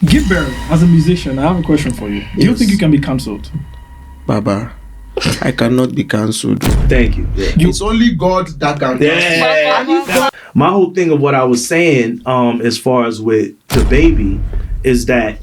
Gidberry, as a musician, I have a question for you. Do you think you can be cancelled? Baba, I cannot be cancelled. Thank you. Yeah. It's only God that can. Yeah. My whole thing of what I was saying, as far as with DaBaby, is that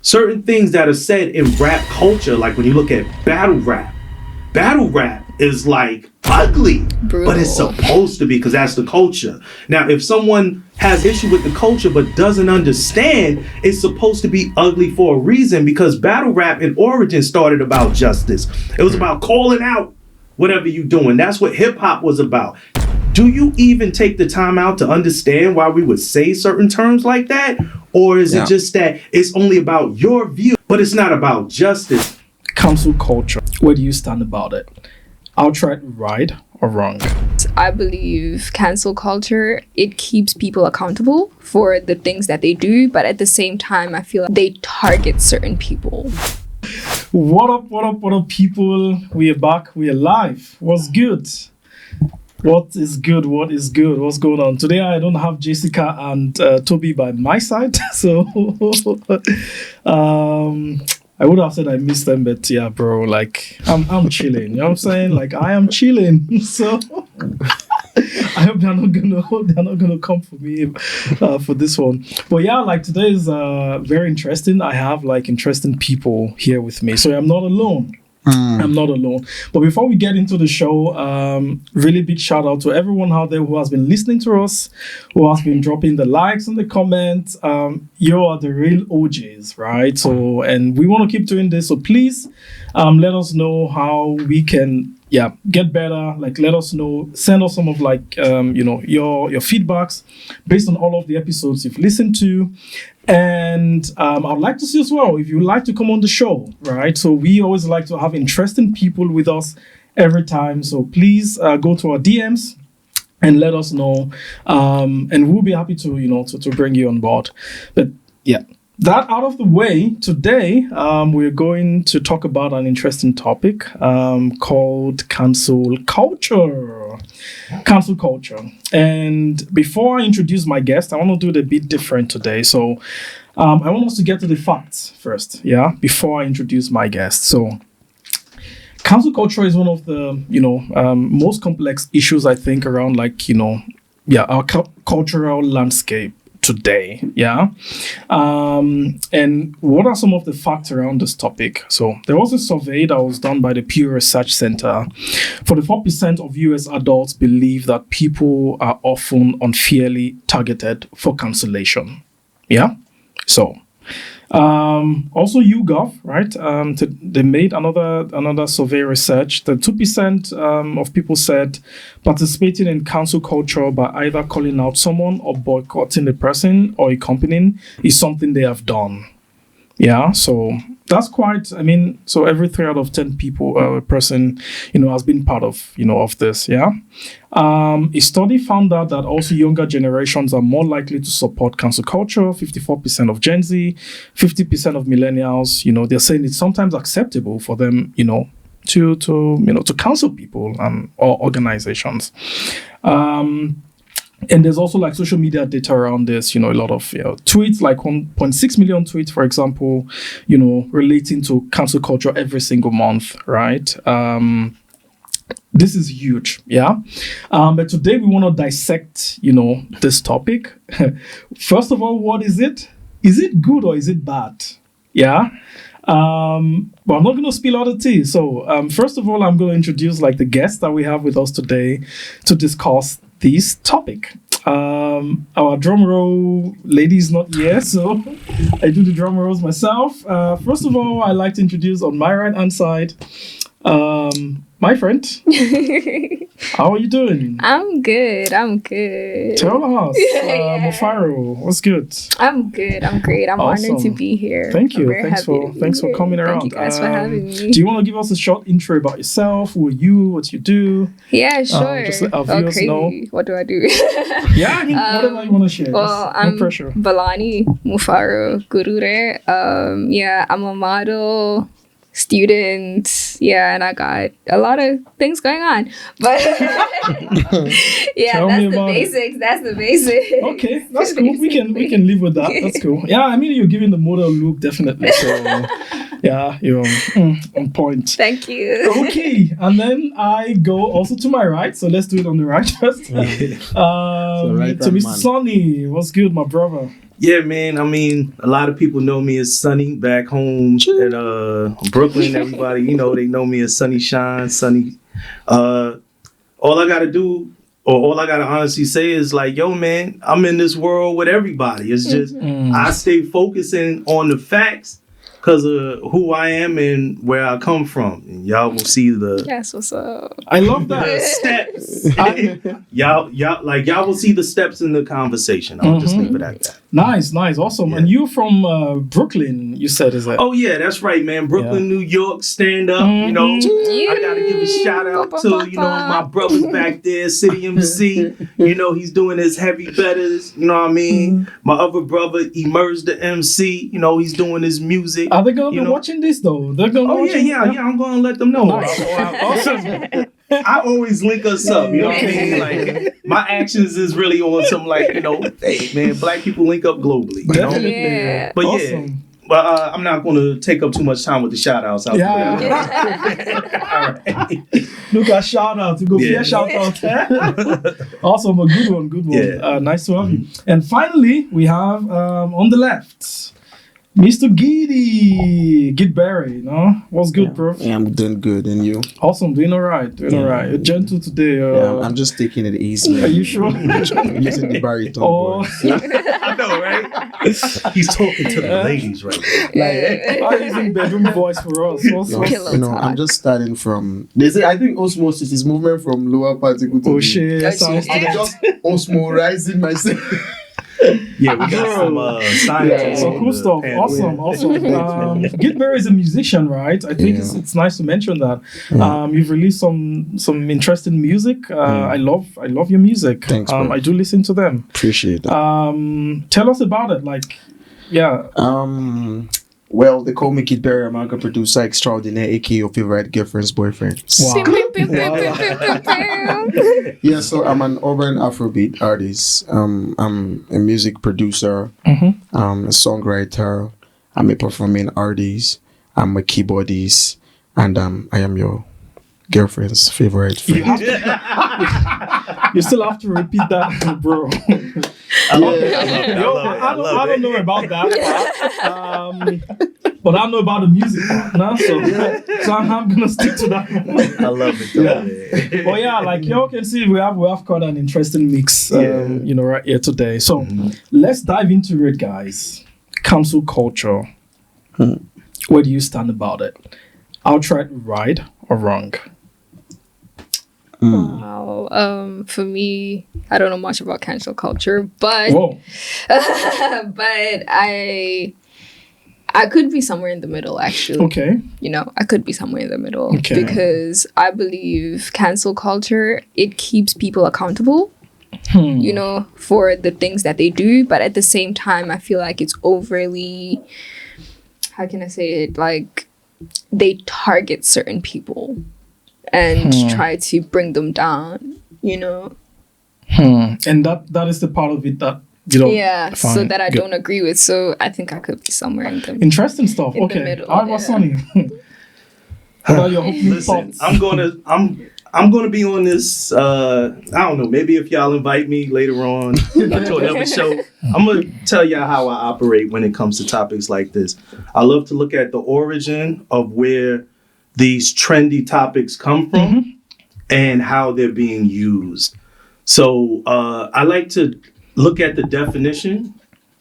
certain things that are said in rap culture, like when you look at battle rap is like ugly, brutal. But it's supposed to be because that's the culture. Now, if someone has issue with the culture but doesn't understand, it's supposed to be ugly for a reason, because battle rap in origin started about justice. It was about calling out whatever you're doing. That's what hip hop was about. Do you even take the time out to understand why we would say certain terms like that? Or is it just that it's only about your view, but it's not about justice? Cancel culture. Where do you stand about it? Outright right or wrong? I believe cancel culture, it keeps people accountable for the things that they do, but at the same time, I feel like they target certain people. What up, people? We are back. We are live. What's good? What is good? What's going on? Today, I don't have Jessica and Toby by my side. So, I would have said I miss them, but yeah, bro, like I'm chilling. You know what I'm saying? Like I am chilling. So I hope they're not gonna come for me for this one. But yeah, like today is very interesting. I have like interesting people here with me, so I'm not alone. I'm not alone. But before we get into the show, really big shout out to everyone out there who has been listening to us, who has been dropping the likes and the comments. You are the real OGs, right? So, and we want to keep doing this. So please let us know how we can get better. Like let us know, send us some of like your feedbacks based on all of the episodes you've listened to. And I'd like to see as well if you'd like to come on the show, right? So we always like to have interesting people with us every time. So please go to our DMs and let us know, and we'll be happy to to bring you on board. But yeah, that out of the way, today we're going to talk about an interesting topic called cancel culture. Cancel culture. And before I introduce my guest, I want to do it a bit different today. So I want us to get to the facts first, before I introduce my guest. So cancel culture is one of the most complex issues, I think, around our cultural landscape today. And what are some of the facts around this topic? So there was a survey that was done by the Pew Research Center. 44% of US adults believe that people are often unfairly targeted for cancellation. So also YouGov, right? They made another survey research that 2% of people said participating in cancel culture by either calling out someone or boycotting a person or a company is something they have done. So that's quite, so every 3 out of 10 people, a person, has been part of, of this, A study found out that also younger generations are more likely to support cancel culture. 54% of Gen Z, 50% of millennials, they're saying it's sometimes acceptable for them, to cancel people or organizations. And there's also like social media data around this, a lot of tweets, like 1.6 million tweets, for example, relating to cancel culture every single month, right? This is huge, but today we want to dissect, this topic. First of all, what is it? Is it good or is it bad? But I'm not going to spill all the tea. So first of all, I'm going to introduce like the guest that we have with us today to discuss this topic. Our drum roll lady is not here, so I do the drum rolls myself. First of all, I'd like to introduce on my right hand side, my friend. How are you doing? I'm good. Tell us, Mofaro, what's good? I'm good. I'm great. I'm honored to be here. Thank you. Thanks for coming around. Thank you guys for having me. Do you want to give us a short intro about yourself? Who are you? What you do? Yeah, sure. Just let our viewers know. What do I do? Whatever you want to share. Well, I'm pressure. Barlaney Mufaro Gurure. I'm a model, student. Yeah, and I got a lot of things going on. But yeah, Tell that's me the about it. basics. That's the basics. Okay, that's cool. We can live with that. That's cool. Yeah, I mean you're giving the model look definitely. So yeah, you're on point. Thank you. Okay, and then I go also to my right. So let's do it on the right first. right To Mr. man. Sonny, what's good, my brother? Yeah, man. I mean, a lot of people know me as Sunny back home in Brooklyn. Everybody, they know me as Sunnyshinez, Sunny. All I gotta do, or all I gotta honestly say is like, yo, man, I'm in this world with everybody. It's just I stay focusing on the facts because of who I am and where I come from. And y'all will see the Yes, what's up? I love that. steps. y'all will see the steps in the conversation. I'll just leave it at that. Nice, awesome. Yeah. And you from Brooklyn, you said, is it? Oh yeah, that's right, man. Brooklyn, Yeah. New York, stand up. I gotta give a shout out to my brothers back there, City MC. He's doing his heavy betters. You know what I mean? My other brother, Emerge the MC. He's doing his music. Are they gonna be You know- watching this though? They're gonna. Oh watch it? yeah. I'm gonna let them know. Nice. I always link us up. You know what I mean? Like my actions is really on some like hey man, black people link up globally. You know? Definitely. Yeah. But Awesome. But I'm not going to take up too much time with the shout outs. All right. Look at shout out to go Yeah. shout out. Awesome, a good one. Yeah. Nice to have you. And finally, we have on the left, Mr. Gidberry. What's good, bro? Yeah, I'm doing good, and you? Awesome, doing all right. You're gentle today. Yeah, I'm just taking it easy. Are you sure? I'm using the baritone Oh. voice. I know, right? He's talking to the ladies right now. I'm using bedroom voice for us. Pillow talk. I'm just starting from. They say I think osmosis is movement from lower particle to Oh the- shit! Oh, Sounds shit. good. Just osmorizing myself. Yeah, we got some scientists. So on cool the stuff. panel. Awesome. Gidberry is a musician, right? I think it's nice to mention that. You've released some interesting music. I love your music. Thanks, bro. I do listen to them. Appreciate that. Tell us about it. Well, they call me Gidberry. I'm a producer extraordinaire, aka your favorite girlfriend's boyfriend. Wow. Yeah, so I'm an urban Afrobeat artist. I'm a music producer. Mhm. A songwriter. I'm a performing artist. I'm a keyboardist, and I am your girlfriend's favorite You, friend. have to, you still have to repeat that, bro. I love it. I don't know about that part. But I know about the music part now, so I'm gonna stick to that one. I love it. Though, man. But yeah, like y'all can see, we have quite an interesting mix, right here today. So let's dive into it, guys. Cancel culture. Where do you stand about it? Outright right or wrong? Wow. For me, I don't know much about cancel culture, but Whoa. but I could be somewhere in the middle, actually. Okay. I could be somewhere in the middle Okay. because I believe cancel culture, it keeps people accountable, for the things that they do. But at the same time, I feel like it's overly, how can I say it? Like they target certain people and try to bring them down, And that is the part of it that Yeah, so fine, that I good. don't agree with. So I think I could be somewhere in the Interesting stuff. In the Okay. middle, All right, yeah. Sonny. What are your opening Listen, thoughts? I'm gonna be on this. I don't know. Maybe if y'all invite me later on to another show, I'm gonna tell y'all how I operate when it comes to topics like this. I love to look at the origin of where these trendy topics come from and how they're being used. So I like to look at the definition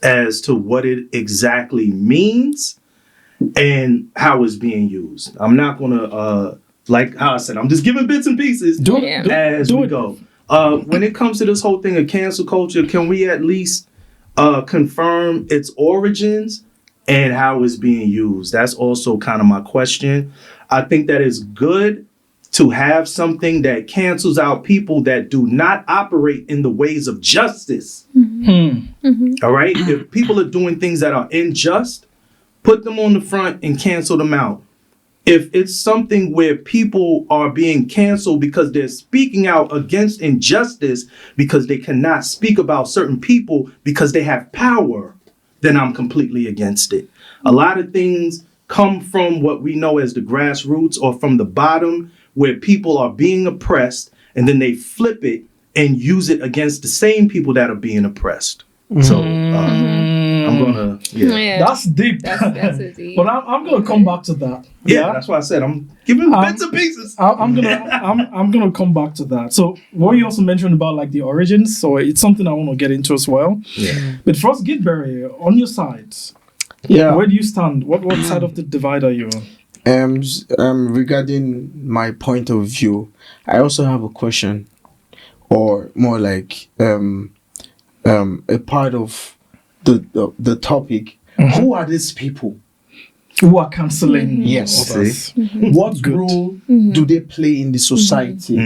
as to what it exactly means and how it's being used. I'm not gonna like how I said, I'm just giving bits and pieces Do Yeah. it. as do we it. go. When it comes to this whole thing of cancel culture, can we at least confirm its origins and how it's being used? That's also kind of my question. I think that it's good to have something that cancels out people that do not operate in the ways of justice. All right? If people are doing things that are unjust, put them on the front and cancel them out. if it's something where people are being canceled because they're speaking out against injustice because they cannot speak about certain people because they have power, then I'm completely against it. A lot of things come from what we know as the grassroots or from the bottom, where people are being oppressed and then they flip it and use it against the same people that are being oppressed. So I'm gonna That's deep. That's a deep. But I'm gonna come back to that. that's why I said I'm giving bits and pieces. I'm gonna come back to that. So what you also mentioned about like the origins, so it's something I want to get into as well. Yeah. But first, Gidberry, on your side, where do you stand? What side of the divide are you on? Regarding my point of view, I also have a question, or more like a part of the topic. Who are these people who are canceling? Yes. others? What role do they play in the society?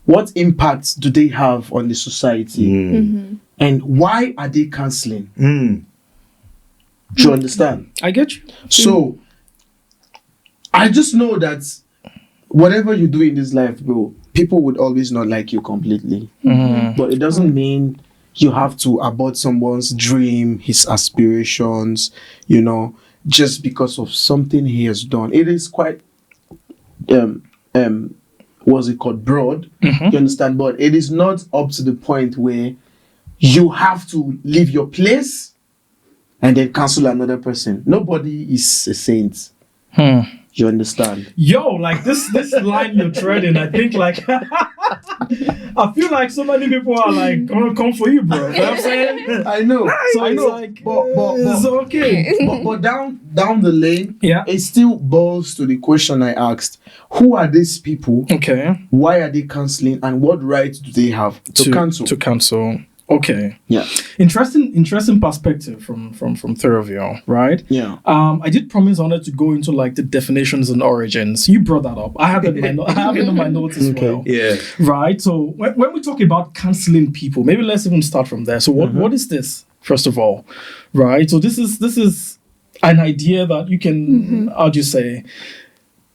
What impact do they have on the society? And why are they canceling? Do you understand? I get you. So I just know that whatever you do in this life, bro, people would always not like you completely. But it doesn't mean you have to abort someone's dream, his aspirations, you know, just because of something he has done. It is quite what's it called, broad, you understand? But it is not up to the point where you have to leave your place and then cancel another person. Nobody is a saint. You understand? Yo, like this line you're treading, I think like I feel like so many people are like gonna come for you, bro. You know what I'm saying? I know. So I it's know. like But it's okay. but down the lane, Yeah. it still boils to the question I asked. Who are these people? Okay. Why are they cancelling? And what rights do they have to cancel? To cancel. Okay. Yeah. Interesting perspective from three of you, right? Yeah. I did promise I wanted to go into like the definitions and origins. You brought that up. I have it in my notes as well. Yeah. Right. So when we talk about canceling people, maybe let's even start from there. So what is this, first of all? Right. So this is an idea that you can how do you say?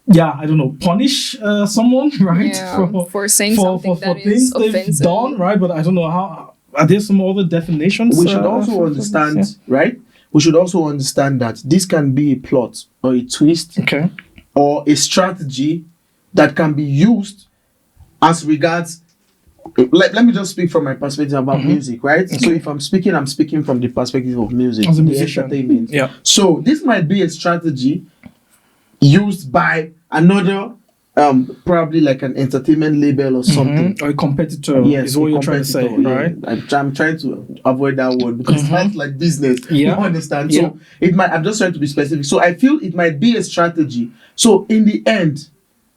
Yeah, I don't know, punish someone, right? Yeah, for saying something that is things they've offensive. done, right? But I don't know how. Are there some other definitions? We should also understand, this? right? We should also understand that this can be a plot or a twist Okay. or a strategy that can be used as regards. Let me just speak from my perspective about music, right? So if I'm speaking from the perspective of music, As a the musician. entertainment. Yeah. So this might be a strategy used by another, probably like an entertainment label or something. Or a competitor is what a you're trying to say, competitor, right? I'm trying to avoid that word because that's like business. Yeah. You understand? Yeah. So it might. I'm just trying to be specific. So I feel it might be a strategy. So in the end,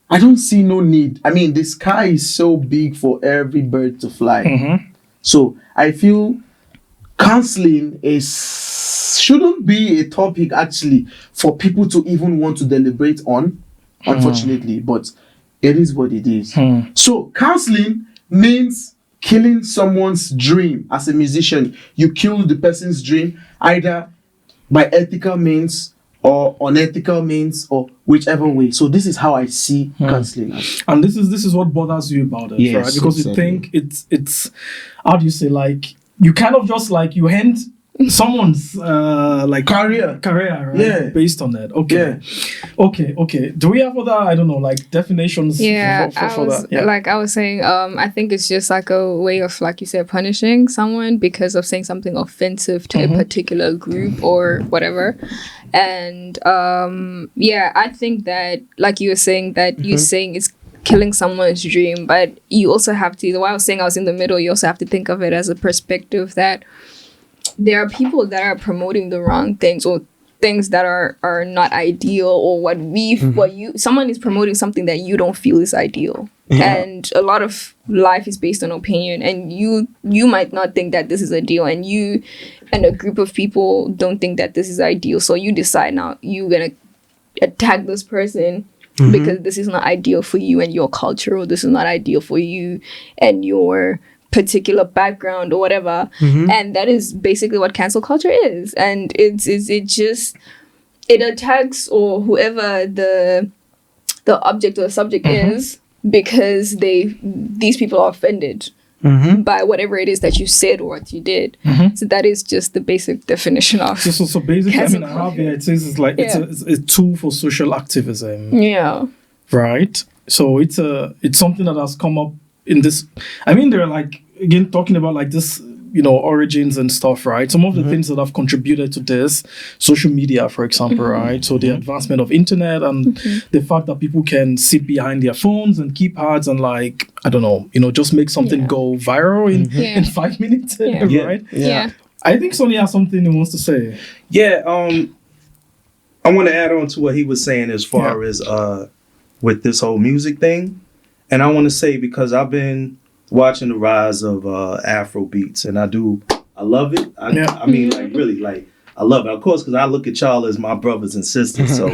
I don't see no need. I mean, the sky is so big for every bird to fly. So I feel counseling shouldn't be a topic actually for people to even want to deliberate on, unfortunately, but it is what it is. So counseling means killing someone's dream. As a musician, you kill the person's dream either by ethical means or unethical means or whichever way. So this is how I see counseling as. And this is what bothers you about it, Yes, right? Because you exactly. think it's how do you say, like you kind of just like you end someone's like Career, right? Yeah. Based on that. Okay. Okay. Do we have other, I don't know, like definitions Yeah, for that? Yeah. like I was saying, I think it's just like a way of, like you said, punishing someone because of saying something offensive to a particular group or whatever. And I think that, like you were saying, that you're saying it's killing someone's dream, but you also have to, the way I was saying I was in the middle, you also have to think of it as a perspective that there are people that are promoting the wrong things or things that are not ideal, or someone is promoting something that you don't feel is ideal. And a lot of life is based on opinion, and you might not think that this is ideal, and you and a group of people don't think that this is ideal, so you decide now you're gonna attack this person because this is not ideal for you and your culture, or this is not ideal for you and your particular background or whatever. And that is basically what cancel culture is. And it it attacks or whoever the object or the subject is because these people are offended by whatever it is that you said or what you did. So that is just the basic definition of. So basically, I mean, cancel how culture. it says it's like it's a tool for social activism. Yeah. Right. So it's something that has come up in this. I mean, they're like again talking about like this, origins and stuff, right? Some of the things that have contributed to this, social media, for example, right? So the advancement of internet and the fact that people can sit behind their phones and keypads and like, I don't know, just make something go viral in 5 minutes, right? Yeah. I think Sonny has something he wants to say. Yeah, I want to add on to what he was saying as far as with this whole music thing. And I want to say, because I've been watching the rise of Afrobeats, and I love it. I mean, like, really, like, I love it. Of course, because I look at y'all as my brothers and sisters. So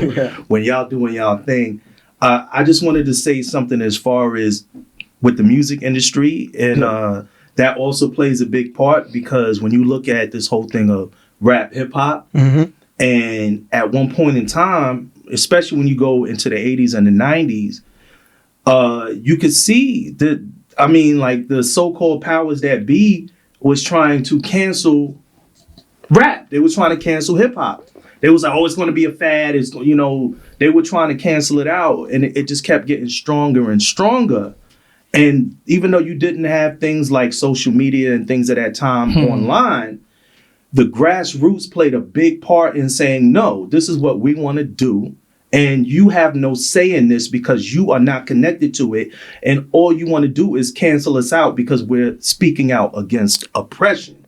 when y'all doing y'all thing, I just wanted to say something as far as with the music industry. And that also plays a big part, because when you look at this whole thing of rap, hip hop, and at one point in time, especially when you go into the 80s and the 90s, you could see that, I mean, like, the so-called powers that be was trying to cancel rap. They was trying to cancel hip hop. They was like, oh, it's going to be a fad. It's, they were trying to cancel it out, and it just kept getting stronger and stronger. And even though you didn't have things like social media and things at that time online, the grassroots played a big part in saying, no, this is what we want to do. And you have no say in this because you are not connected to it. And all you want to do is cancel us out because we're speaking out against oppression.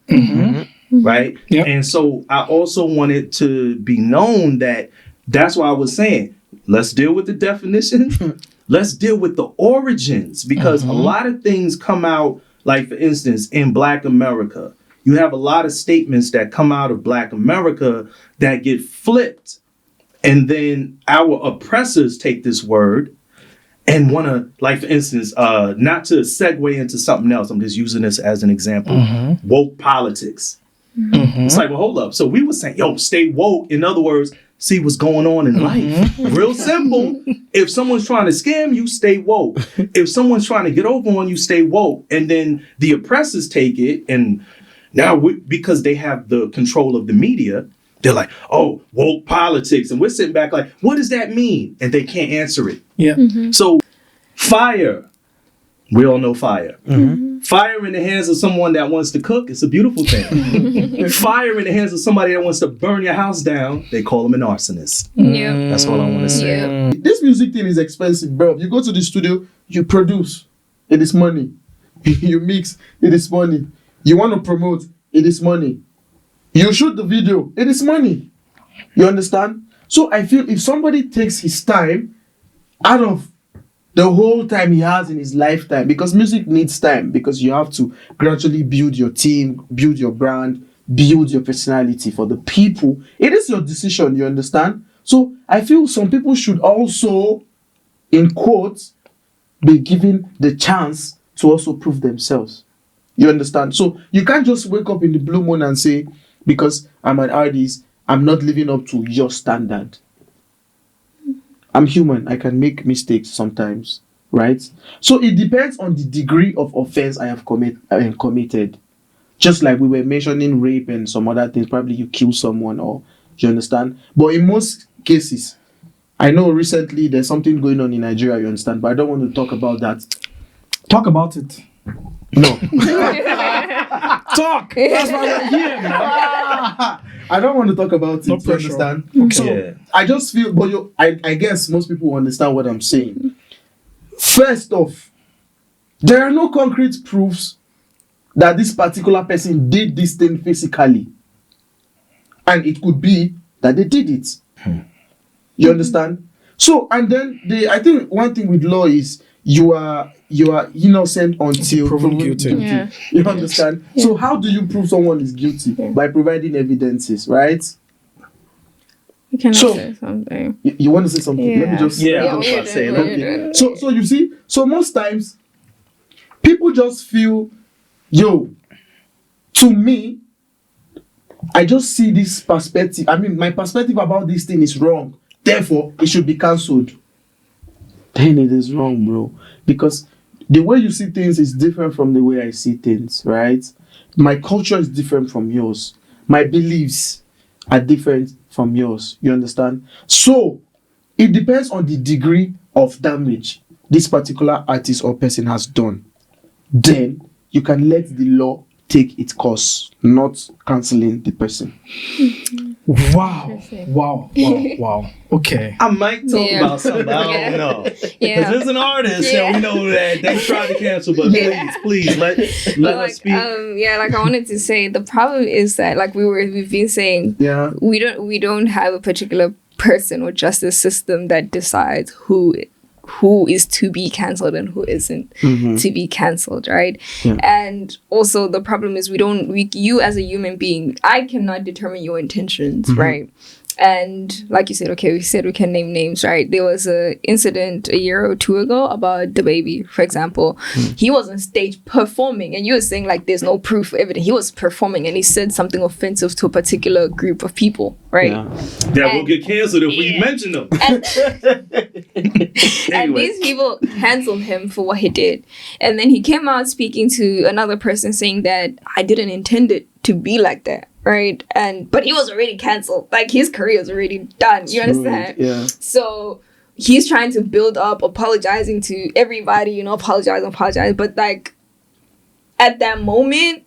Right? Yep. And so I also wanted to be known that that's why I was saying, let's deal with the definition. Let's deal with the origins, because a lot of things come out, like, for instance, in Black America, you have a lot of statements that come out of Black America that get flipped. And then our oppressors take this word and want to, like, for instance, not to segue into something else, I'm just using this as an example, woke politics. It's like, well, hold up. So we were saying, yo, stay woke. In other words, see what's going on in life. Real simple. If someone's trying to scam you, stay woke. If someone's trying to get over on you, stay woke. And then the oppressors take it, and now because they have the control of the media, they're like, oh, woke politics. And we're sitting back like, what does that mean? And they can't answer it. Yeah. So fire. We all know fire. Fire in the hands of someone that wants to cook, it's a beautiful thing. Fire in the hands of somebody that wants to burn your house down, they call them an arsonist. That's all I want to say. This music thing is expensive, bro. You go to the studio, you produce, it is money. You mix, it is money. You want to promote, it is money. You shoot the video, it is money. You understand? So I feel if somebody takes his time out of the whole time he has in his lifetime, because music needs time, because you have to gradually build your team, build your brand, build your personality for the people. It is your decision, you understand? So I feel some people should also, in quotes, be given the chance to also prove themselves. You understand? So you can't just wake up in the blue moon and say, because I'm an artist, I'm not living up to your standard. I'm human. I can make mistakes sometimes, right? So it depends on the degree of offense I have committed. Just like we were mentioning rape and some other things, probably you kill someone, or you understand? But in most cases, I know recently there's something going on in Nigeria, you understand? But I don't want to talk about that. Talk about it. No. Talk. That's why we're here, man. I don't want to talk about it. No you pressure. understand? Okay. So I just feel, but I guess most people understand what I'm saying. First off, there are no concrete proofs that this particular person did this thing physically, and it could be that they did it. You understand? So, and then I think one thing with law is you are innocent until proven guilty. Yeah. You understand? Yeah. So how do you prove someone is guilty? By providing evidences, right? You can So- say something. You want to say something? Let me just Yeah, Yeah, I'm we about to say, did, look, we did. So you see, so most times people just feel, yo, to me, I just see this perspective. I mean, my perspective about this thing is wrong. Therefore, it should be cancelled. Then it is wrong, bro. Because the way you see things is different from the way I see things, right? My culture is different from yours. My beliefs are different from yours. You understand? So, it depends on the degree of damage this particular artist or person has done. Then, you can let the law take its course, not cancelling the person. Wow. Okay. I might talk about something. I don't know. Yeah. Because as an artist, and we know that they try to cancel, but please let us speak. Like I wanted to say, the problem is that, like we've been saying, we don't have a particular person or justice system that decides who is to be cancelled and who isn't to be cancelled, right? Yeah. And also the problem is you as a human being, I cannot determine your intentions, right? And like you said, okay, we said we can name names, right? There was an incident a year or two ago about DaBaby, for example. He was on stage performing, and you were saying like there's no proof or evidence. He was performing, and he said something offensive to a particular group of people, right? That will get cancelled if we mention them. And these people canceled him for what he did. And then he came out speaking to another person saying that I didn't intend it to be like that. Right, but he was already cancelled. Like his career was already done. You understand? Yeah. So he's trying to build up, apologizing to everybody. Apologize. But like at that moment,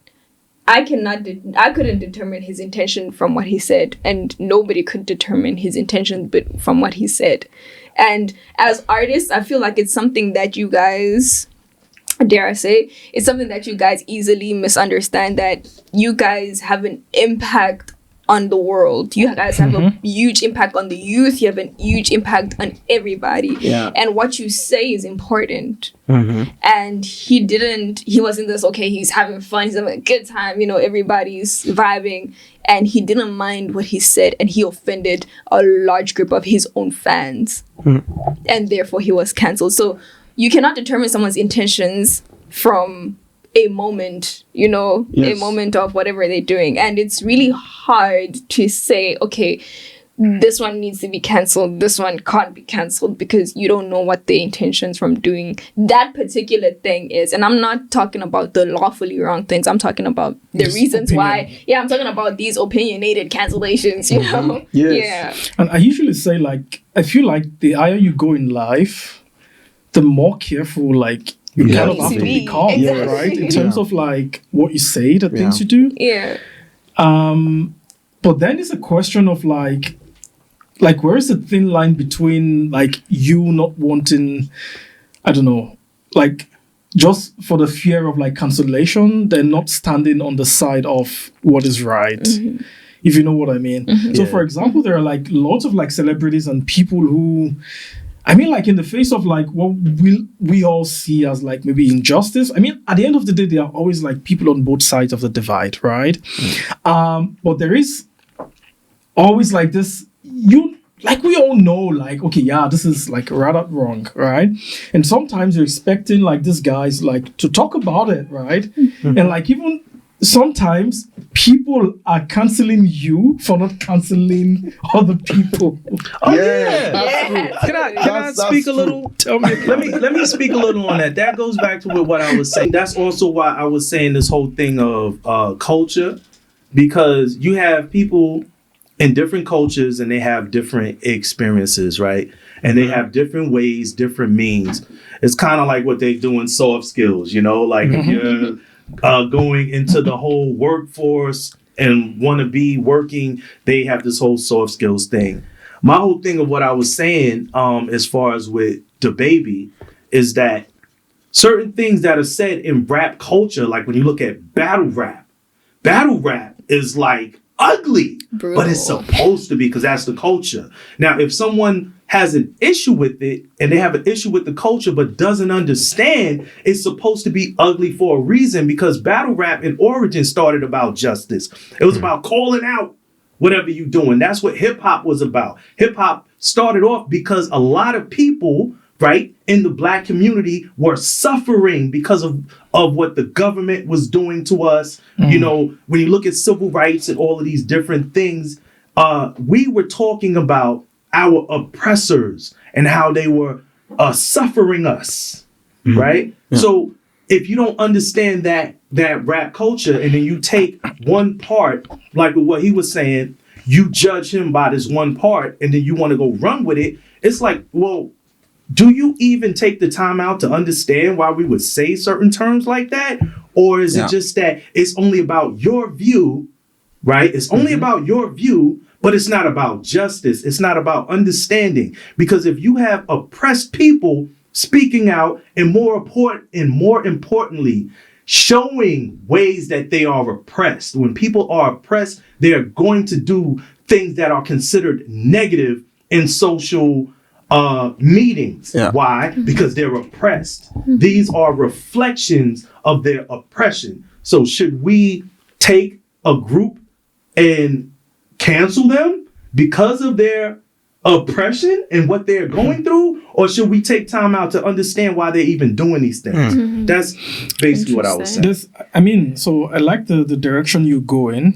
I couldn't determine his intention from what he said, and nobody could determine his intention but from what he said. And as artists, I feel like it's something that you guys, dare I say, it's something that you guys easily misunderstand, that you guys have an impact on the world. You guys have a huge impact on the youth. You have a huge impact on everybody. Yeah. And what you say is important. And he wasn't this, okay, he's having fun, he's having a good time, everybody's vibing. And he didn't mind what he said, and he offended a large group of his own fans. And therefore he was cancelled. So you cannot determine someone's intentions from a moment, a moment of whatever they're doing. And it's really hard to say, okay, this one needs to be cancelled, this one can't be cancelled, because you don't know what the intentions from doing that particular thing is. And I'm not talking about the lawfully wrong things. I'm talking about the reasons why. Yeah, I'm talking about these opinionated cancellations, Yes. Yeah. And I usually say, like, I feel like the higher you go in life, the more careful, like, you kind of have to become, right? In terms of, like, what you say, the things you do. Yeah. But then it's a question of, like, where is the thin line between, like, you not wanting, I don't know, like, just for the fear of, like, cancellation, then not standing on the side of what is right, if you know what I mean. So, for example, there are, like, lots of, like, celebrities and people who, I mean, like, in the face of, like, what we all see as, like, maybe injustice. I mean, at the end of the day, there are always, like, people on both sides of the divide, right? But there is always, like, this, we all know, like, okay, yeah, this is, like, rather wrong, right? And sometimes you're expecting, like, these guys, like, to talk about it, right? And, like, even sometimes people are cancelling you for not cancelling other people. Can I speak a little? Tell me. Let me speak a little on that. That goes back to what I was saying. That's also why I was saying this whole thing of culture, because you have people in different cultures and they have different experiences, right? And they have different ways, different means. It's kind of like what they do in soft skills, like if you're going into the whole workforce and want to be working, they have this whole soft skills thing. My whole thing of what I was saying, as far as with DaBaby, is that certain things that are said in rap culture, like when you look at battle rap is like ugly, brutal. But it's supposed to be, because that's the culture. Now, if someone has an issue with it and they have an issue with the culture but doesn't understand, it's supposed to be ugly for a reason, because battle rap in origin started about justice. It was about calling out whatever you're doing. That's what hip hop was about. Hip hop started off because a lot of people right, in the black community were suffering because of what the government was doing to us. You know, when you look at civil rights and all of these different things, we were talking about our oppressors and how they were suffering us, right? Yeah. So if you don't understand that rap culture, and then you take one part, like what he was saying, you judge him by this one part, and then you want to go run with it. It's like, well, do you even take the time out to understand why we would say certain terms like that? Or is it just that it's only about your view, right? It's only about your view, but it's not about justice. It's not about understanding. Because if you have oppressed people speaking out, and more importantly, showing ways that they are oppressed. When people are oppressed, they are going to do things that are considered negative in social meetings. Yeah. Why? Because they're oppressed. These are reflections of their oppression. So should we take a group and cancel them because of their oppression and what they're going through, or should we take time out to understand why they're even doing these things? That's basically what I was saying. So I like the direction you go in,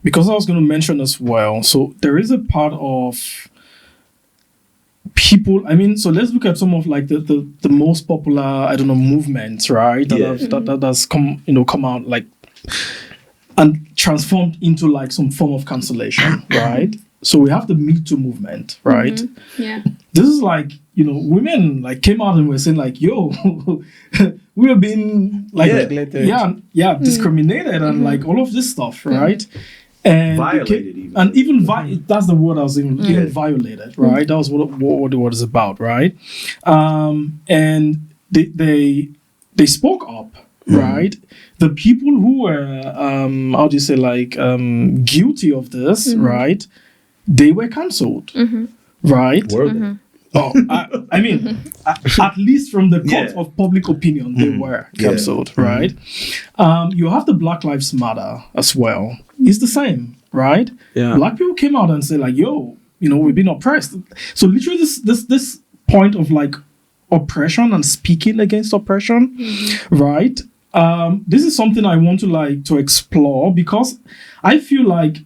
because I was going to mention as well. So there is a part of people. So let's look at some of like the most popular, movements, right? That has come out like and transformed into like some form of cancellation, right? So we have the Me Too movement, right? Yeah. This is like, women like came out and were saying like, yo, we have been like, discriminated and like all of this stuff, right? And violated even. That's the word I was in, even violated, right? That was what it was about, right? And they spoke up, right? The people who were, guilty of this, right? They were cancelled, right? At least from the court of public opinion, they were cancelled, right? You have the Black Lives Matter as well. It's the same, right? Yeah. Black people came out and said like, yo, we've been oppressed. So literally this point of like oppression and speaking against oppression, right? This is something I want to explore, because I feel like,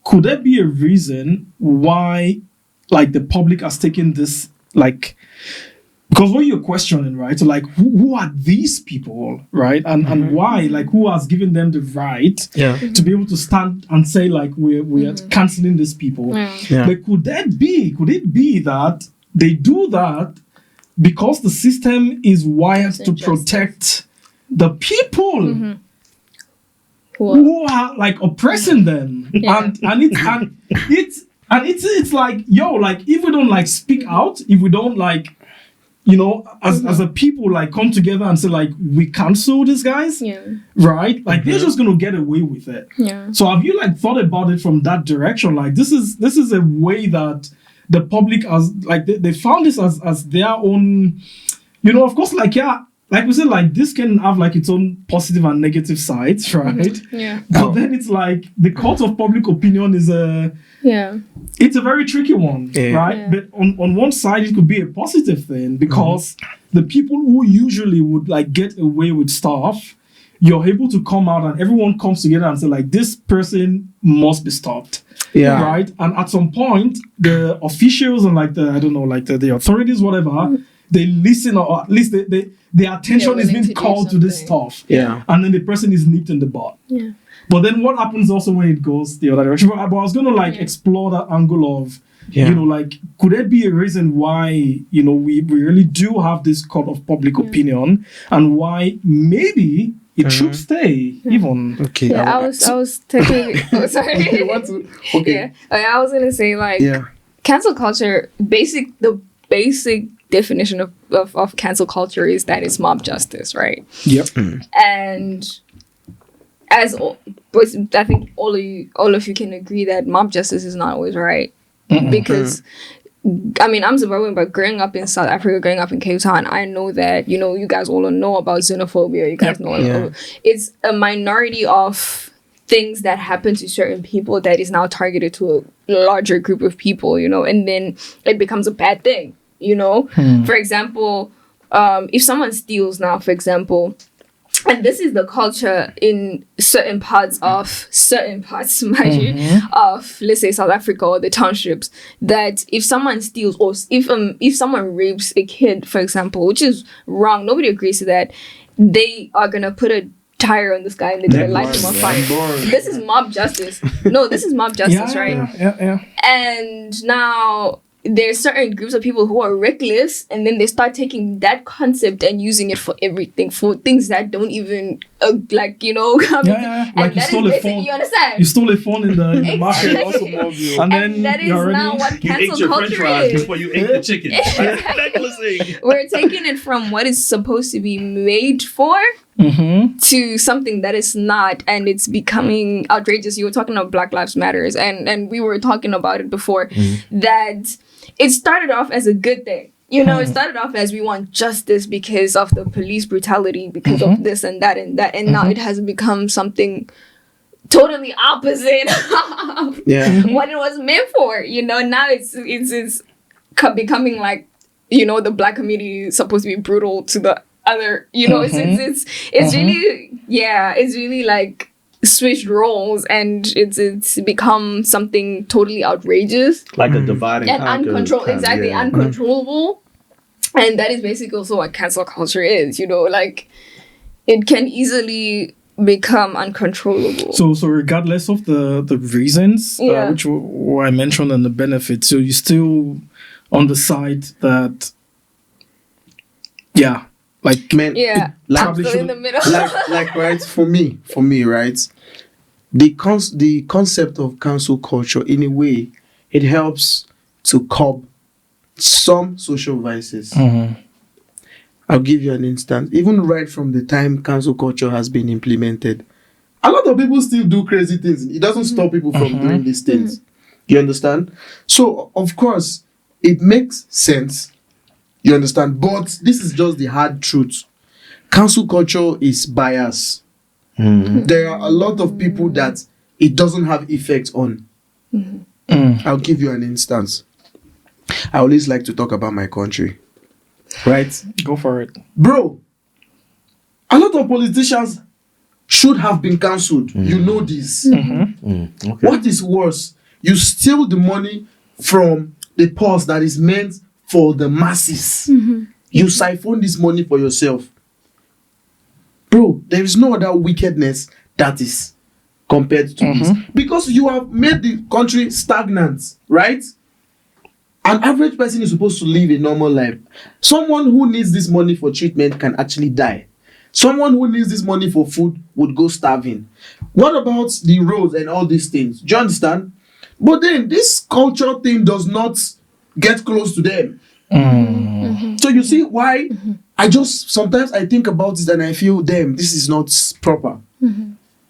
could there be a reason why like the public has taken this, like, because what you're questioning, right? So like, who are these people, right? And why, like, who has given them the right to be able to stand and say like, we're canceling these people? But could it be that they do that because the system is wired to protect the people who are like oppressing them, and it's like, yo, like, if we don't like speak out, if we don't like, as a people like come together and say like, we cancel these guys, right? Like they're just gonna get away with it. So have you like thought about it from that direction? Like this is a way that the public has like they found this as their own, of course, like like we said, like this can have like its own positive and negative sides, right? But then it's like the court of public opinion is it's a very tricky one, right? But on one side, it could be a positive thing, because the people who usually would like get away with stuff, you're able to come out and everyone comes together and say like, this person must be stopped, right? And at some point, the officials and like the authorities, whatever, they listen, or at least their attention is being called to this stuff. And then the person is nipped in the butt. But then what happens also when it goes the other direction? But I was going to like explore that angle of, like, could there be a reason why, we really do have this court of public opinion, and why maybe it should stay even. Okay. I was taking. Oh, sorry. You want to? Okay. I was going to say like, cancel culture. The basic definition of cancel culture is that it's mob justice, right? Yep. And I think all of you can agree that mob justice is not always right, because I'm Zimbabwean, but growing up in South Africa, growing up in Cape Town, I know that you guys all know about xenophobia. You guys know it's a minority of things that happen to certain people that is now targeted to a larger group of people, and then it becomes a bad thing. you know. For example, if someone steals now, for example, and this is the culture in certain parts, mind you, of, let's say, South Africa or the townships, that if someone steals or if someone rapes a kid, for example, which is wrong, nobody agrees to that, they are gonna put a tire on this guy and they're gonna light him on fire. This is mob justice. No, this is mob justice, right? Yeah. And now there's certain groups of people who are reckless, and then they start taking that concept and using it for everything, for things that don't even like, you know. Like and you stole a phone. You understand? You stole a phone in the market, Exactly. and then that is you're already, now what You ate cancel your french culture fries is. before you ate the chicken. Ridiculous thing. We're taking it from what is supposed to be made for to something that is not, and it's becoming outrageous. You were talking about Black Lives Matters, and we were talking about it before, that it started off as a good thing. You know, it started off as we want justice because of the police brutality, because of this and that and that, and now it has become something totally opposite of what it was meant for. You know, now it's becoming like, you know, the Black community is supposed to be brutal to the other. You know, it's really, it's really like switched roles, and it's become something totally outrageous, Like a dividing and uncontrollable. And that is basically also what cancel culture is, you know, like it can easily become uncontrollable. So regardless of the reasons, which I mentioned, and the benefits, so you still on the side that, like, Man, I'm still in the middle. like right, for me, right, the concept of cancel culture, in a way, it helps to curb some social vices. I'll give you an instance. Even right from the time cancel culture has been implemented, a lot of people still do crazy things. It doesn't stop people from doing these things. You understand? So, of course, it makes sense. You understand? But this is just the hard truth. Cancel culture is bias. There are a lot of people that it doesn't have effect on. I'll give you an instance. I always like to talk about my country. Right? Go for it. Bro, a lot of politicians should have been cancelled. You know this. Okay. What is worse? You steal the money from the purse that is meant for the masses. You siphon this money for yourself. Bro, there is no other wickedness that is compared to this. Because you have made the country stagnant, right? An average person is supposed to live a normal life. Someone who needs this money for treatment can actually die. Someone who needs this money for food would go starving. What about the roads and all these things? Do you understand? But then this culture thing does not get close to them. So you see why sometimes I think about it and I feel, damn, this is not proper.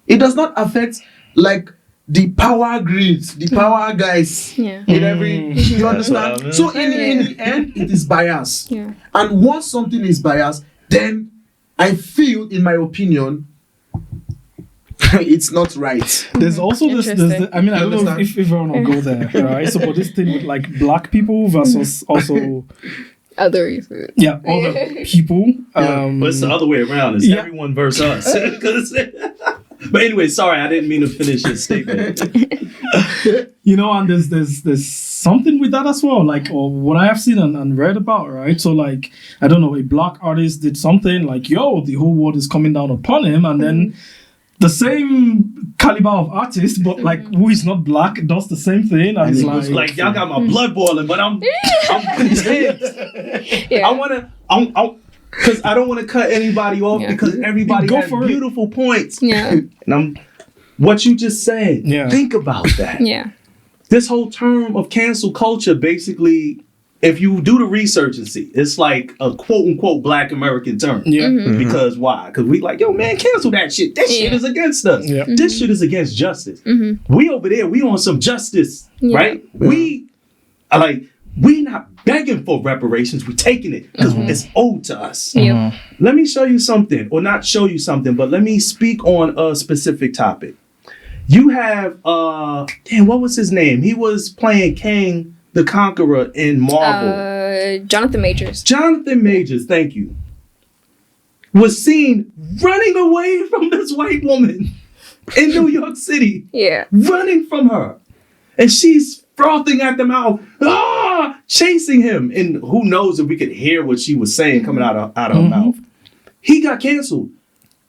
It does not affect like the power grids, the power guys in every, you understand? So in the end, it is bias. And once something is biased, then I feel, in my opinion, it's not right. There's also this I mean, I don't know if everyone will go there, right? So, but this thing with like Black people versus also other people. But it's the other way around. It's everyone versus us. But anyway, sorry, I didn't mean to finish your statement. You know, and there's something with that as well, like, or what I have seen and read about, right? So, like, I don't know, a Black artist did something like, the whole world is coming down upon him, and then the same caliber of artist, but like who is not Black, does the same thing, and it's like y'all got my blood boiling, but I'm content. Because I don't want to cut anybody off because everybody has beautiful points. And what you just said, think about that. This whole term of cancel culture, basically, if you do the research and see, it's like a quote unquote Black American term. Because why? Because we like, yo, man, cancel that shit. This shit is against us. This shit is against justice. We over there, we on some justice, right? We are like, we not begging for reparations. We taking it because it's owed to us. Let me show you something, or not show you something, but let me speak on a specific topic. You have, what was his name? He was playing King the Conqueror in Marvel. Jonathan Majors. Jonathan Majors, thank you, was seen running away from this white woman in New York City. Yeah. Running from her. And she's frothing at the mouth, chasing him. And who knows if we could hear what she was saying coming out of her mouth. He got canceled.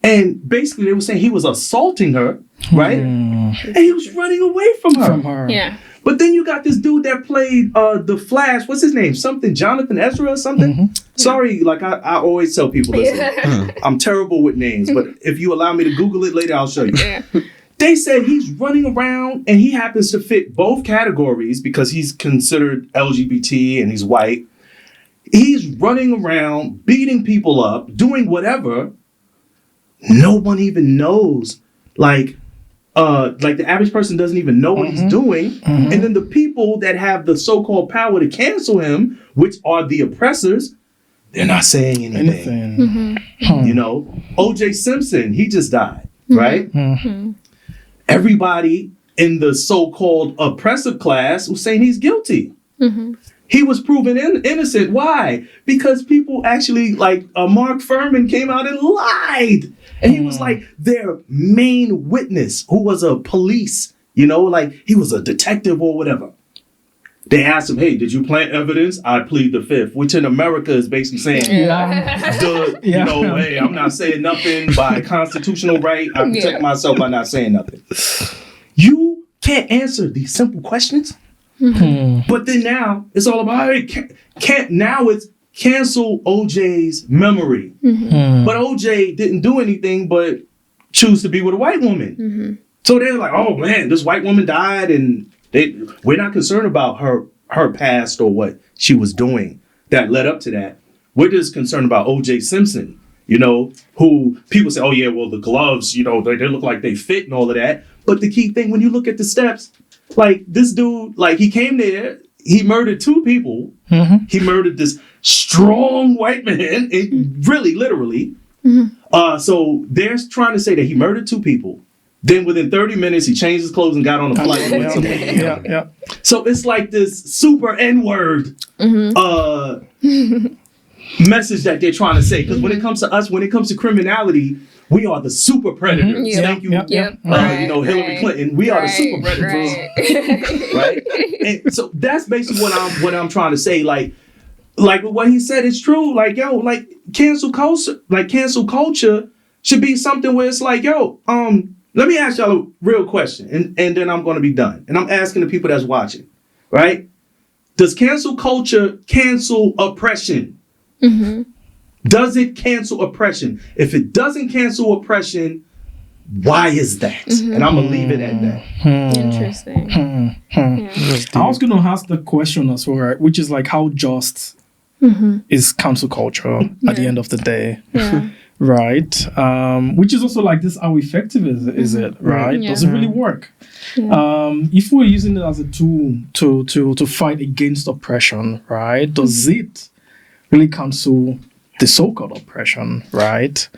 And basically they were saying he was assaulting her, right? And he was running away from her. Yeah. But then you got this dude that played The Flash. What's his name? Something Jonathan Ezra or something? Sorry, like I always tell people, listen, I'm terrible with names, but if you allow me to Google it later, I'll show you. Yeah. They said he's running around and he happens to fit both categories because he's considered LGBT and he's white. He's running around, beating people up, doing whatever. No one even knows. Like the average person doesn't even know what he's doing. And then the people that have the so-called power to cancel him, which are the oppressors, they're not saying anything. You know, O.J. Simpson, he just died, right? Everybody in the so-called oppressive class was saying he's guilty. He was proven innocent. Why? Because people actually, like Mark Furman came out and lied. And he was like their main witness who was a police, you know, like he was a detective or whatever. They asked him, hey, did you plant evidence? I plead the fifth, which in America is basically saying, you know, hey, I'm not saying nothing by constitutional right. I protect myself by not saying nothing. You can't answer these simple questions. But then now it's all about, hey, now it's cancel OJ's memory. But OJ didn't do anything but choose to be with a white woman. So they're like, oh man, this white woman died and we're not concerned about her past or what she was doing that led up to that. We're just concerned about O.J. Simpson, you know, who people say, oh yeah, well the gloves, you know, they look like they fit and all of that. But the key thing, when you look at the steps, like this dude, like he came there, he murdered 2 people. He murdered this strong white man, really, literally. So they're trying to say that he murdered 2 people. Then within 30 minutes, he changed his clothes and got on a flight. So it's like this super N-word message that they're trying to say. Because when it comes to us, when it comes to criminality, we are the super predators. Thank you. You know, Hillary Clinton, we are the super predators. Right? And so that's basically what I'm trying to say. Like what he said is true. Like, yo, like cancel culture should be something where it's like, yo, let me ask y'all a real question, and then I'm going to be done. And I'm asking the people that's watching, right? Does cancel culture cancel oppression? Does it cancel oppression? If it doesn't cancel oppression, why is that? And I'm going to leave it at that. Interesting. I was going to ask the question as well, right? Which is like, how just is cancel culture at the end of the day? Right, which is also like this. How effective is it? Right, does it really work? If we're using it as a tool to fight against oppression, right? Does it really cancel the so-called oppression? Right.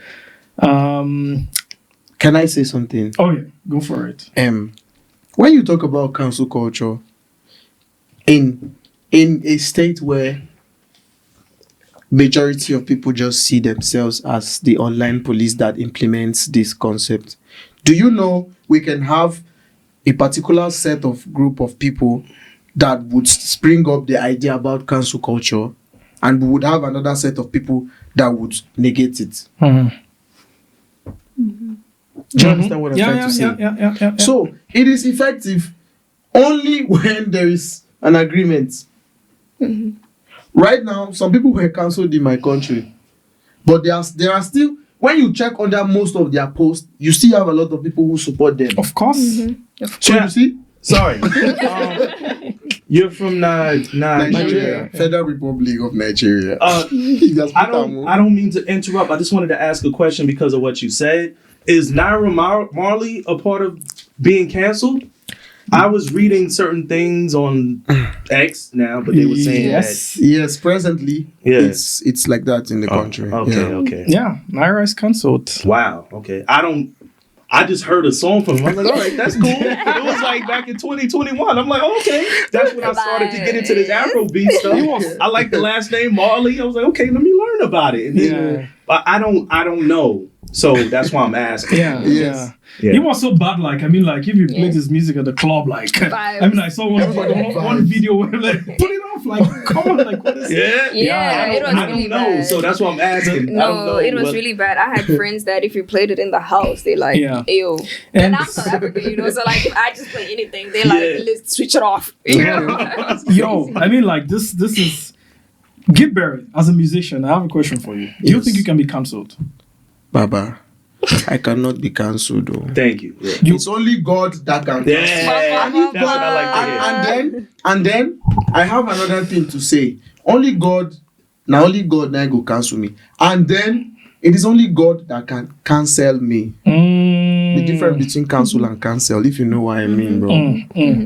Can I say something? Oh yeah, go for it. When you talk about cancel culture in a state where majority of people just see themselves as the online police that implements this concept, do you know we can have a particular set of group of people that would spring up the idea about cancel culture, and we would have another set of people that would negate it? Do you understand what I'm trying to say? Yeah. So it is effective only when there is an agreement. Right now, some people were cancelled in my country, but there are still, when you check under most of their posts, you still have a lot of people who support them. Of course. So you see? Sorry. You're from Nigeria. Federal Republic of Nigeria. I don't mean to interrupt. I just wanted to ask a question because of what you said. Is Naira Marley a part of being canceled? I was reading certain things on X now, but they were saying that. Yes, presently, it's like that in the country. Okay. Yeah, Naira is cancelled. Wow. Okay. I I just heard a song from him. I'm like, all right, that's cool. It was like back in 2021. I'm like, okay. That's when I started to get into this Afrobeat stuff. I like the last name Marley. I was like, okay, let me learn about it. And then, but I don't know. So that's why I'm asking. Yeah. He was so bad, like, I mean, like, if you played his music at the club, like, I mean, I saw one video where, like, put it off, like, come on, like, what is it? It was really bad. So that's why I'm asking. No, it was really bad. I had friends that if you played it in the house, they like, ew. And I'm South African, so, like, I just play anything. They like, let's switch it off. Yo, I mean, like, this is Gidberry, as a musician, I have a question for you. Do you think you can be cancelled? Baba, I cannot be cancelled though. Thank you. It's only God that can cancel. That's what I like to hear. And then I have another thing to say. Only God now go cancel me. And then it is only God that can cancel me. The difference between cancel and cancel, if you know what I mean, bro.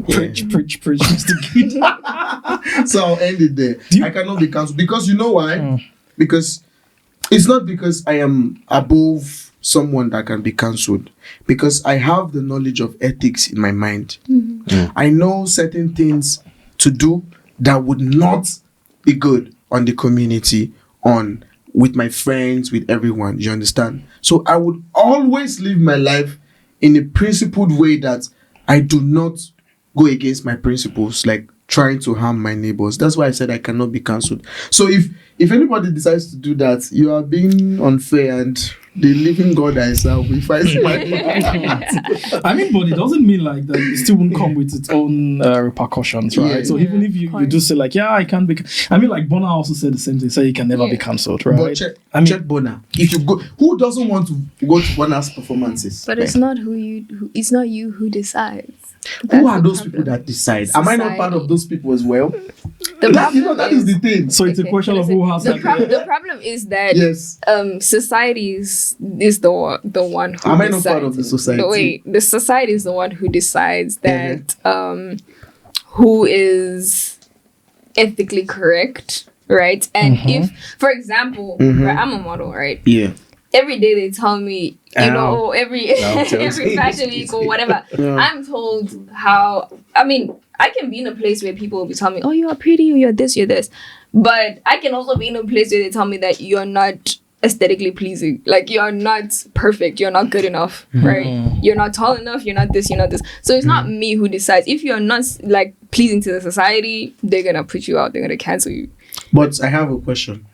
Preach, Mr. Kid. So I'll end it there. I cannot be cancelled. Because you know why? Because it's not because I am above someone that can be cancelled. Because I have the knowledge of ethics in my mind. I know certain things to do that would not be good on the community, with my friends, with everyone. You understand? So I would always live my life in a principled way that I do not go against my principles, like trying to harm my neighbors. That's why I said I cannot be cancelled. So if anybody decides to do that, you are being unfair, and the living God I serve will fight my I mean, but it doesn't mean like that it still won't come with its own repercussions, right? Yeah, so even if you do say like, I can't be, I mean, like Bona also said the same thing, say you can never be cancelled, right? But check Bona. If you go, who doesn't want to go to Bona's performances? But it's not it's not you who decides. Who are those people that decide? Am I not part of those people as well? That is the thing. So it's a question of who has the problem is that society is the one who am I not part of the society? Wait, the society is the one who decides that who is ethically correct, right? And if, for example, right, I'm a model, right? Yeah. Every day they tell me, every fashion week or whatever, I'm told how, I mean, I can be in a place where people will be telling me, oh, you are pretty, or you're this, but I can also be in a place where they tell me that you're not aesthetically pleasing, like you're not perfect, you're not good enough, right? You're not tall enough, you're not this. So it's not me who decides. If you're not like pleasing to the society, they're gonna put you out, they're gonna cancel you. But I have a question.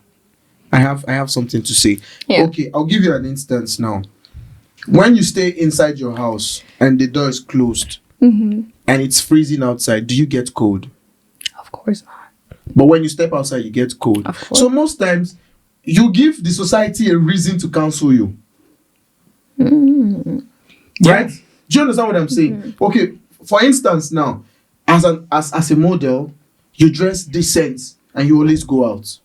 I have something to say. Okay, I'll give you an instance now. When you stay inside your house and the door is closed and it's freezing outside, do you get cold? Of course not. But when you step outside, you get cold. Of course. So most times, you give the society a reason to cancel you. Right? Do you understand what I'm saying? Okay, for instance now, as a model, you dress decent and you always go out.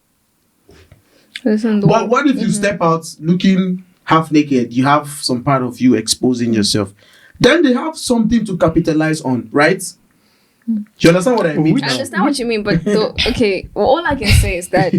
But what if you step out looking half naked? You have some part of you exposing yourself. Then they have something to capitalize on, right? Do you understand what I mean? I understand what you mean, but all I can say is that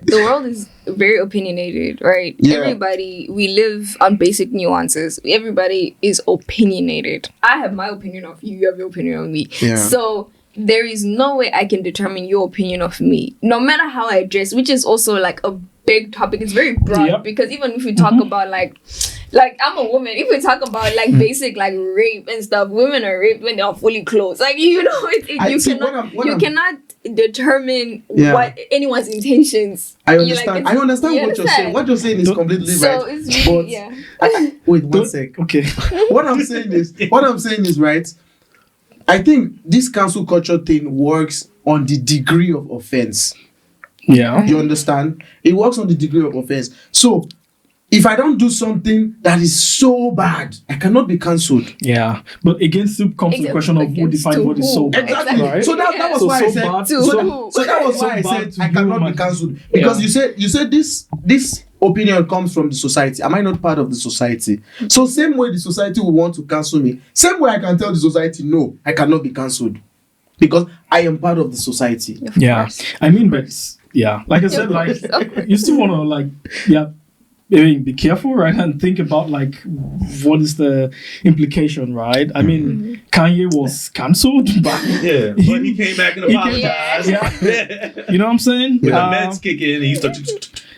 the world is very opinionated, right? Yeah. Everybody, we live on basic nuances. Everybody is opinionated. I have my opinion of you, you have your opinion of me. Yeah. So there is no way I can determine your opinion of me, no matter how I dress, which is also like a big topic. It's very broad because even if we talk about like I'm a woman, if we talk about like basic like rape and stuff, women are raped when they are fully clothed. Like, you know, you cannot determine what anyone's intentions. I understand. I understand what you're saying. What you're saying is completely right. It's really, wait 1 sec. Okay. What I'm saying is right. I think this cancel culture thing works on the degree of offense. Yeah. You understand? It works on the degree of offense. So, if I don't do something that is so bad, I cannot be cancelled. Yeah. But again, still comes to the question of who defines what is so bad. Exactly. Right? So that was why I said. So that was why I said I cannot be cancelled. Because you said this opinion comes from the society. Am I not part of the society? So same way the society will want to cancel me, same way I can tell the society, no, I cannot be cancelled. Because I am part of the society. Of course. I mean, but like I said, like you still want to be careful, right, and think about like what is the implication, right? I mean, Kanye was cancelled, but but he came back and apologized. you know what I'm saying? When the meds kick in, he started.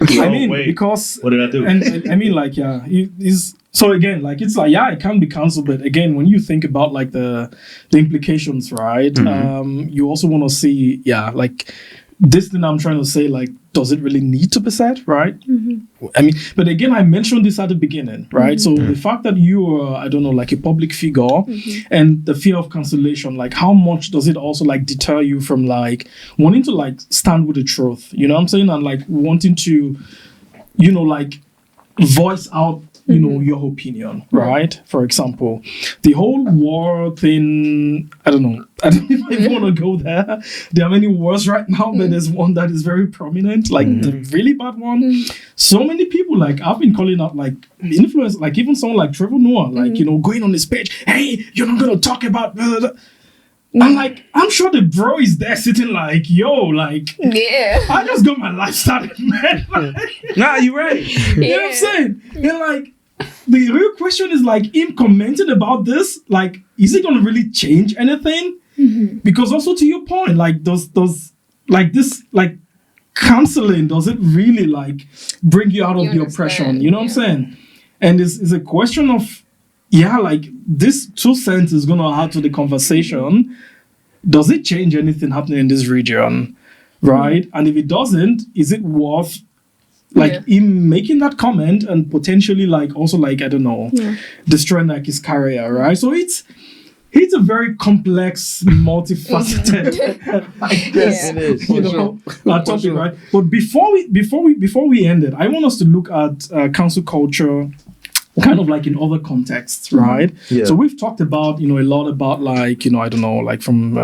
I mean, because what did I do? And I mean, like, he's so again, like, it's like, it can be cancelled, but again, when you think about like the implications, right? You also want to see, like, this thing I'm trying to say, like, does it really need to be said, right? I mean, but again, I mentioned this at the beginning, right? So the fact that you are, I don't know, like a public figure, and the fear of cancellation, like, how much does it also like deter you from like wanting to like stand with the truth? You know what I'm saying? And like wanting to, you know, like voice out, you know, your opinion, right? For example, the whole war thing, I don't know. I don't even want to go there. There are many wars right now, but there's one that is very prominent, like the really bad one. So many people, like, I've been calling out, like, influencers, like even someone like Trevor Noah, like, you know, going on his page, hey, you're not going to talk about... blah, blah, blah. I'm like, I'm sure the bro is there sitting like, yo, like, I just got my life started, man. Nah, you're right. You know what I'm saying? And like, the real question is like, him commenting about this, like, is it going to really change anything? Because also to your point, like, does like this, like, canceling, does it really like bring you out of the oppression? You know what I'm saying? And it's a question of, like, this 2 cents is going to add to the conversation. Does it change anything happening in this region? Right? And if it doesn't, is it worth like him making that comment and potentially like also like, I don't know, destroying like his career, right? So it's a very complex, multifaceted, I guess, it is, you know, topic, right? But before we end it, I want us to look at cancel culture kind of like in other contexts, right? So we've talked about, you know, a lot about like, you know, I don't know, like from,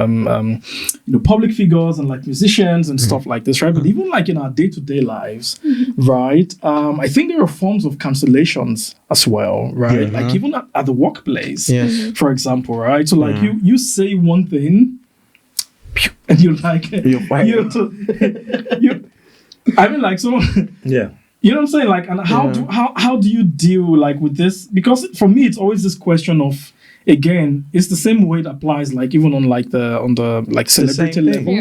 you know, public figures and like musicians and stuff like this, right? But even like in our day-to-day lives, right? I think there are forms of cancellations as well, right? Like even at the workplace, for example, right? So like you say one thing and you're like, you're I mean, like, so... You know what I'm saying? Like, and how do you deal like with this? Because for me, it's always this question of, again, it's the same way it applies, like even on the like celebrity level.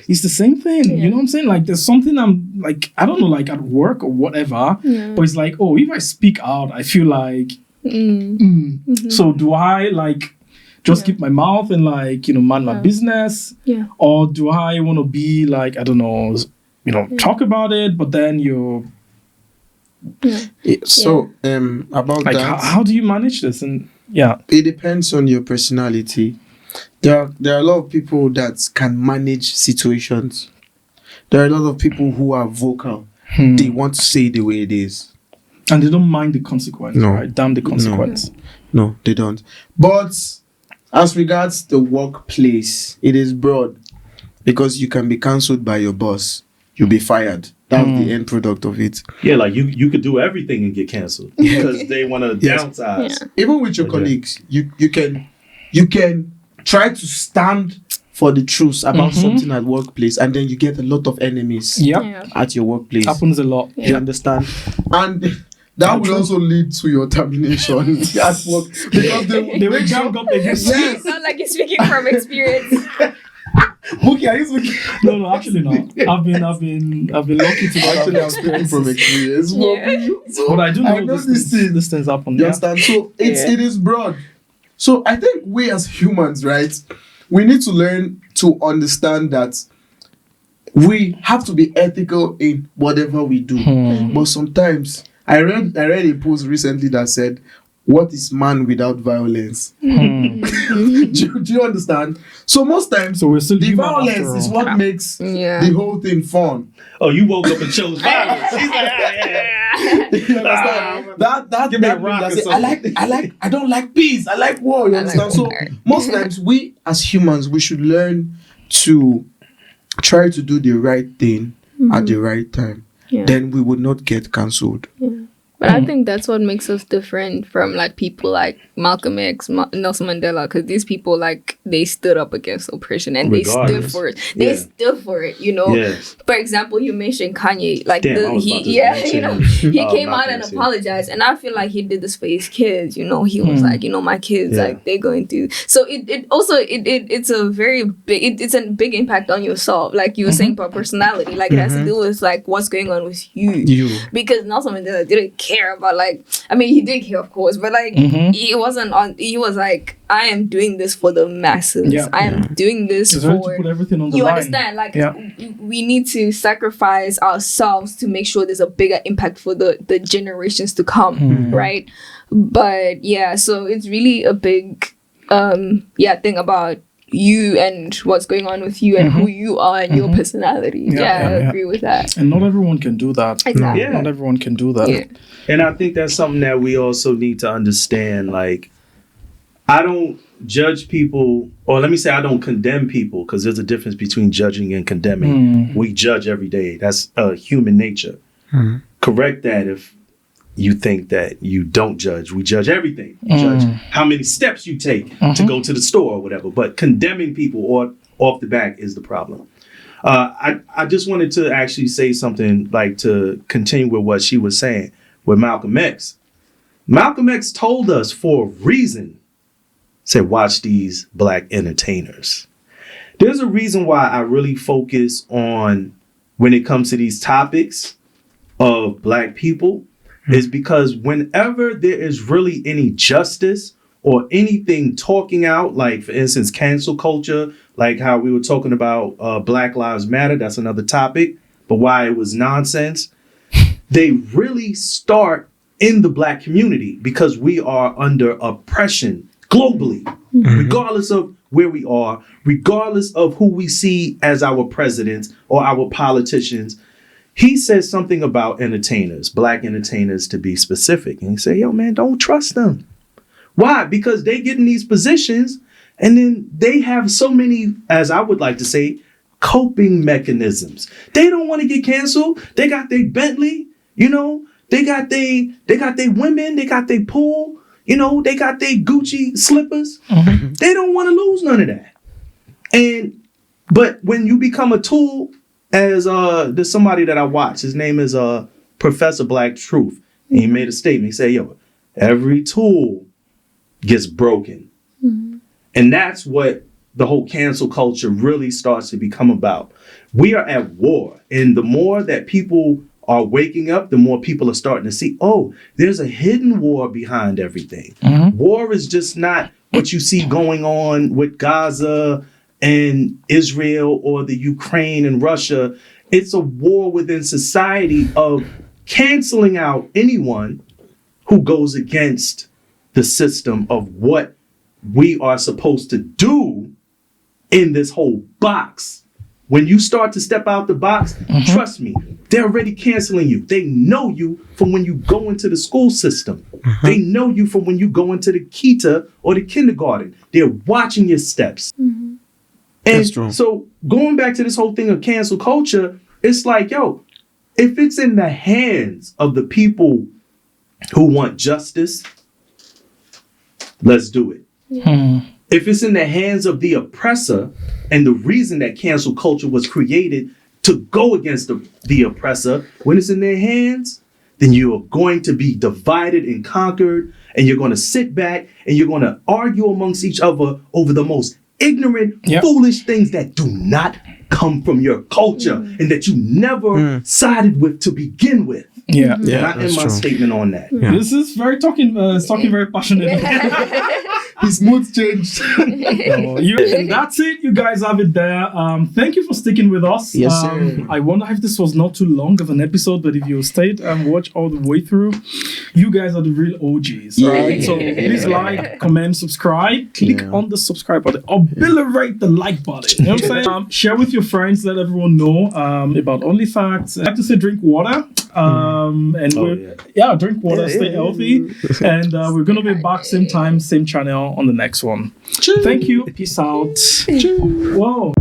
It's the same thing. You know what I'm saying? Like, there's something I'm like, I don't know, like at work or whatever, but it's like, oh, if I speak out, I feel like, so do I like just keep my mouth and like, you know, mind my business? Or do I want to be like, I don't know, you know, talk about it, but then you're... about like, that, how do you manage this? And it depends on your personality. There are a lot of people that can manage situations. There are a lot of people who are vocal. They want to say the way it is, and they don't mind the consequence. Right? Damn the consequence. No, they don't. But as regards the workplace, it is broad, because you can be cancelled by your boss. You'll be fired. That's the end product of it. Yeah, like you could do everything and get canceled because they want to downsize. Even with your colleagues, you can try to stand for the truth about something at workplace, and then you get a lot of enemies at your workplace. Happens a lot. You understand? And that will also lead to your termination at work, because they will gang up against you. It's not like you're speaking from experience. Okay, are you speaking? No, actually not. I've been lucky to actually I'm speaking from experience. So but I do know these things happen. You understand? So it is broad. So I think we as humans, right, we need to learn to understand that we have to be ethical in whatever we do. But sometimes I read a post recently that said, what is man without violence? Do you understand? So most times, the violence is what makes the whole thing fun. Oh, you woke up and chose violence. He's like, You understand? That give me a rock or something. I don't like peace. I like war. You understand? So most times, we as humans, we should learn to try to do the right thing at the right time. Then we would not get cancelled. But I think that's what makes us different from like people like Malcolm X, Nelson Mandela, because these people like they stood up against oppression and they stood for it. They stood for it, you know. Yes. For example, you mentioned Kanye, like he came out and apologized, and I feel like he did this for his kids. You know, he was like, you know, my kids like they're going through. So it's a very big it's a big impact on yourself, like you were saying about personality. Like it has to do with like what's going on with you. Because Nelson Mandela didn't care about like, I mean, he did care, of course, but like he wasn't on. He was like, I am doing this for the masses. I am doing this for. Put everything on the you line. understand? Like we need to sacrifice ourselves to make sure there's a bigger impact for the generations to come, right? But yeah, so it's really a big thing about you and what's going on with you and who you are and your personality. I agree with that. And not everyone can do that. Exactly. Yeah. Not everyone can do that. Yeah. And I think that's something that we also need to understand. Like, I don't judge people, or let me say I don't condemn people, because there's a difference between judging and condemning. We judge every day. That's human nature. Correct that if you think that you don't judge. We judge everything. We judge how many steps you take to go to the store or whatever. But condemning people or off the back is the problem. I just wanted to actually say something, like to continue with what she was saying with Malcolm X. Malcolm X told us for a reason, said, watch these black entertainers. There's a reason why I really focus on, when it comes to these topics of black people, is because whenever there is really any justice or anything talking out, like for instance, cancel culture, like how we were talking about Black Lives Matter, that's another topic, but why it was nonsense. They really start in the black community because we are under oppression globally, regardless of where we are, regardless of who we see as our presidents or our politicians. He says something about entertainers, black entertainers to be specific. And he said, yo, man, don't trust them. Why? Because they get in these positions and then they have so many, as I would like to say, coping mechanisms. They don't want to get canceled. They got their Bentley, you know, they got their women, they got their pool, you know, they got their Gucci slippers. They don't want to lose none of that. But when you become a tool, as there's somebody that I watch, his name is Professor Black Truth, and he made a statement. He said, yo, every tool gets broken. And that's what the whole cancel culture really starts to become about. We are at war, and the more that people are waking up, the more people are starting to see, oh, there's a hidden war behind everything. War is just not what you see going on with Gaza and Israel or the Ukraine and Russia. It's a war within society of canceling out anyone who goes against the system of what we are supposed to do in this whole box. When you start to step out the box, trust me, they're already canceling you. They know you from when you go into the school system. They know you from when you go into the kita or the kindergarten. They're watching your steps. And so going back to this whole thing of cancel culture, it's like, yo, if it's in the hands of the people who want justice, let's do it. If it's in the hands of the oppressor, and the reason that cancel culture was created to go against the oppressor, when it's in their hands, then you are going to be divided and conquered, and you're going to sit back and you're going to argue amongst each other over the most ignorant, foolish things that do not come from your culture and that you never sided with to begin with. Yeah, I end my statement on that. This is very talking very passionate. His mood changed. And that's it. You guys have it there. Thank you for sticking with us. Yes, sir. I wonder if this was not too long of an episode, but if you stayed and watched all the way through, you guys are the real OGs, right? So please like, comment, subscribe. Click on the subscribe button. Obliterate the like button. You know what I'm saying? Share with your friends. Let everyone know about Onlyfacts. I have to say, drink water. Drink water, stay healthy, and we're gonna be back same time, same channel on the next one. Thank you. Peace out. Whoa.